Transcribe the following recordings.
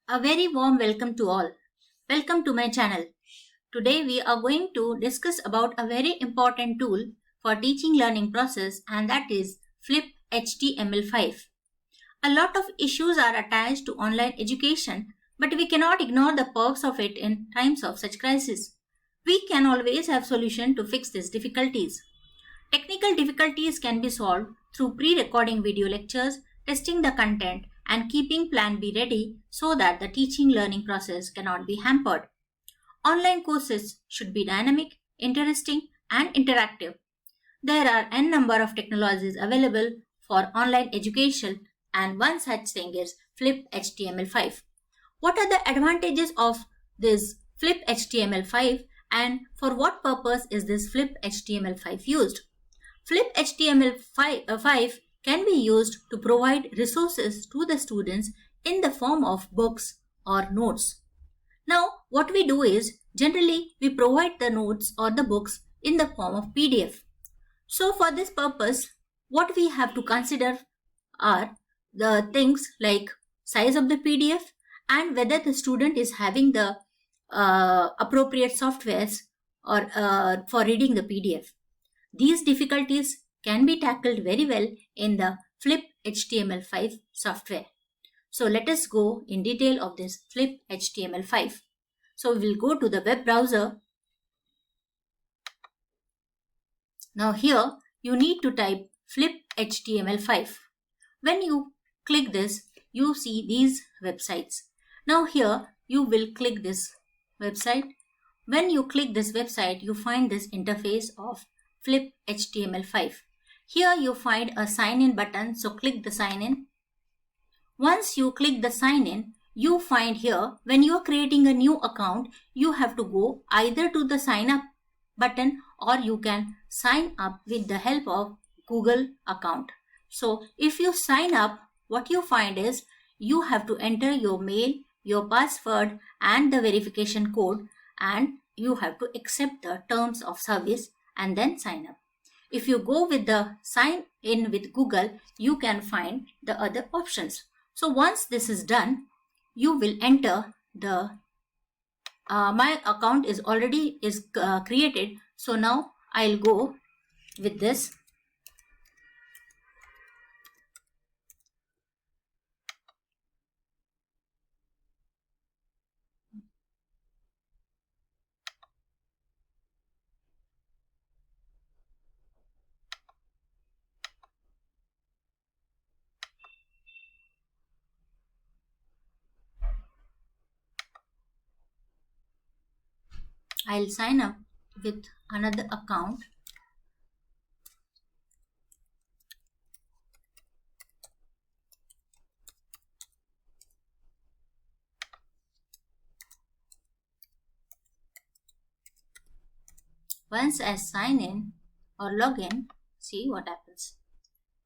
A very warm welcome to all. Welcome to my channel. Today we are going to discuss about a very important tool for teaching learning process, and that is Flip HTML5. A lot of issues are attached to online education, but we cannot ignore the perks of it in times of such crisis. We can always have solution to fix these difficulties. Technical difficulties can be solved through pre-recording video lectures, testing the content, and keeping Plan B ready so that the teaching learning process cannot be hampered. Online courses should be dynamic, interesting, and interactive. There are n number of technologies available for online education, and one such thing is Flip HTML5. What are the advantages of this Flip HTML5, and for what purpose is this Flip HTML5 used? Flip HTML5 can be used to provide resources to the students in the form of books or notes. Now, what we do is generally we provide the notes or the books in the form of PDF. So, for this purpose, what we have to consider are the things like size of the PDF and whether the student is having the appropriate softwares or for reading the PDF. These difficulties can be tackled very well in the Flip HTML5 software. So let us go in detail of this Flip HTML5. So we will go to the web browser. Now here you need to type Flip HTML5. When you click this, you see these websites. Now here you will click this website. When you click this website, you find this interface of Flip HTML5. Here you find a sign in button, so click the sign in. Once you click the sign in, you find here when you are creating a new account, you have to go either to the sign up button or you can sign up with the help of Google account. So if you sign up, what you find is you have to enter your mail, your password and the verification code, and you have to accept the terms of service and then sign up. If you go with the sign in with Google, you can find the other options. So once this is done, you will enter the my account is already created. So now I'll go with this. I'll sign up with another account. Once I sign in or log in, see what happens.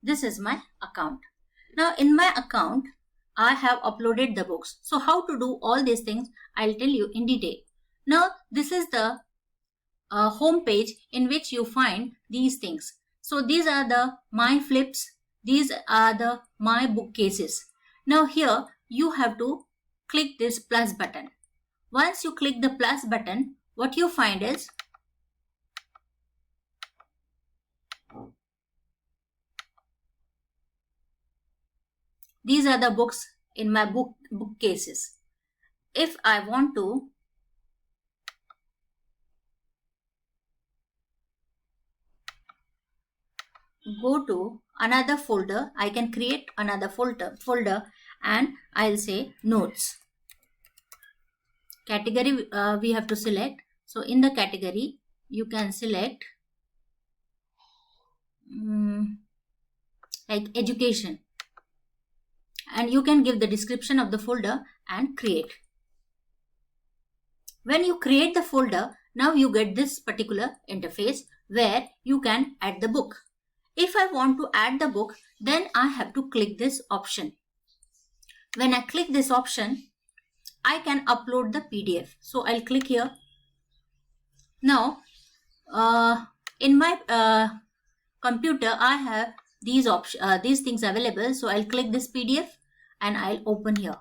This is my account. Now in my account, I have uploaded the books. So how to do all these things, I'll tell you in detail. Now this is the home page in which you find these things. So these are the my flips. These are the my bookcases. Now here you have to click this plus button. Once you click the plus button, what you find is these are the books in my bookcases. If I want to go to another folder, I can create another folder and I'll say notes. Category we have to select. So in the category you can select like education, and you can give the description of the folder and create. When you create the folder, now you get this particular interface where you can add the book. If I want to add the book, then I have to click this option. When I click this option, I can upload the PDF. So I'll click here. Now, in my computer, I have these things available. So I'll click this PDF and I'll open here.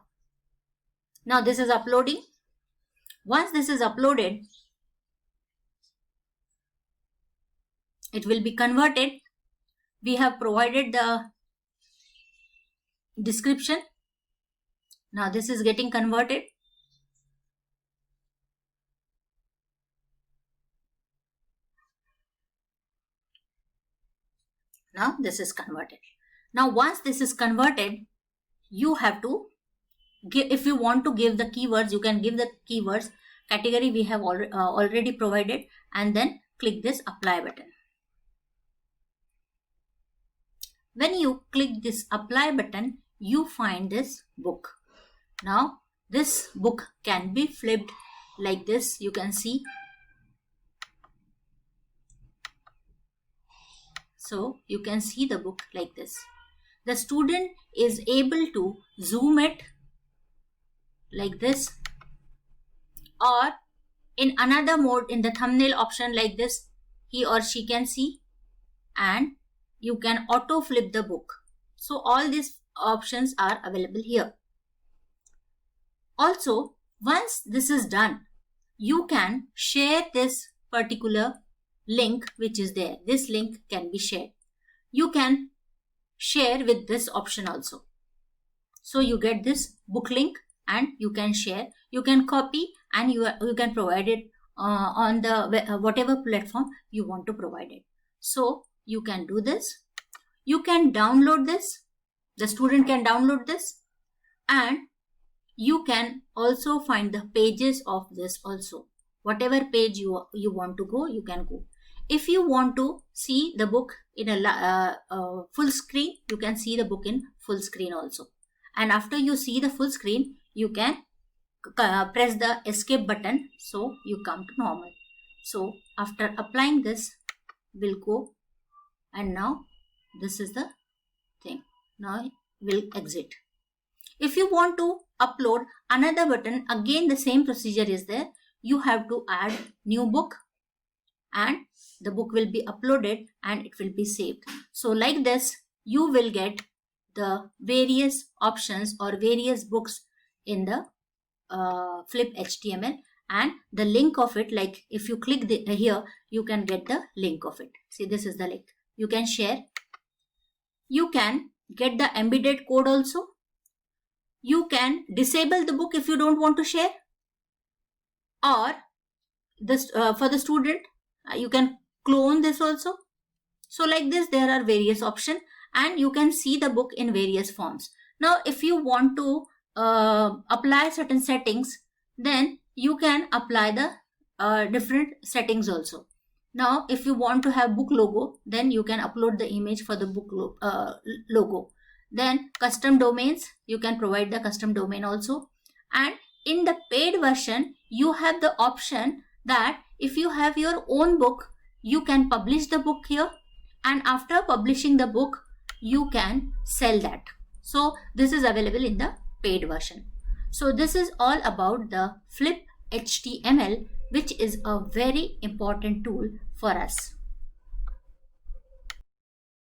Now this is uploading. Once this is uploaded, it will be converted. We have provided the description. Now this is getting converted. Now this is converted. Now once this is converted, you have to give, if you want to give the keywords, you can give the keywords. Category we have already provided, and then click this apply button. When you click this apply button, you find this book. Now this book can be flipped like this. You can see. So you can see the book like this. The student is able to zoom it like this, or in another mode, in the thumbnail option like this, he or she can see, and you can auto flip the book. So all these options are available here. Also, once this is done, you can share this particular link which is there. This link can be shared. You can share with this option also. So you get this book link and you can share. You can copy and you can provide it on the whatever platform you want to provide it. So you can do this. You can download this. The student can download this, and you can also find the pages of this also. Whatever page you want to go, you can go. If you want to see the book in a full screen, you can see the book in full screen also. And after you see the full screen, you can press the escape button, so you come to normal. So after applying this, we'll go, and now this is the thing. Now we'll exit. If you want to upload another button, again the same procedure is there. You have to add new book, and the book will be uploaded and it will be saved. So like this, you will get the various options or various books in the Flip HTML, and the link of it, like if you click here, you can get the link of it. See, this is the link. You can share. You can get the embedded code also. You can disable the book if you don't want to share, or this for the student you can clone this also. So like this, there are various options, and you can see the book in various forms. Now if you want to apply certain settings, then you can apply the different settings also. Now if you want to have book logo, then you can upload the image for the book logo. Then custom domains, you can provide the custom domain also. And in the paid version, you have the option that if you have your own book, you can publish the book here, and after publishing the book, you can sell that. So this is available in the paid version. So this is all about the Flip HTML, which is a very important tool for us.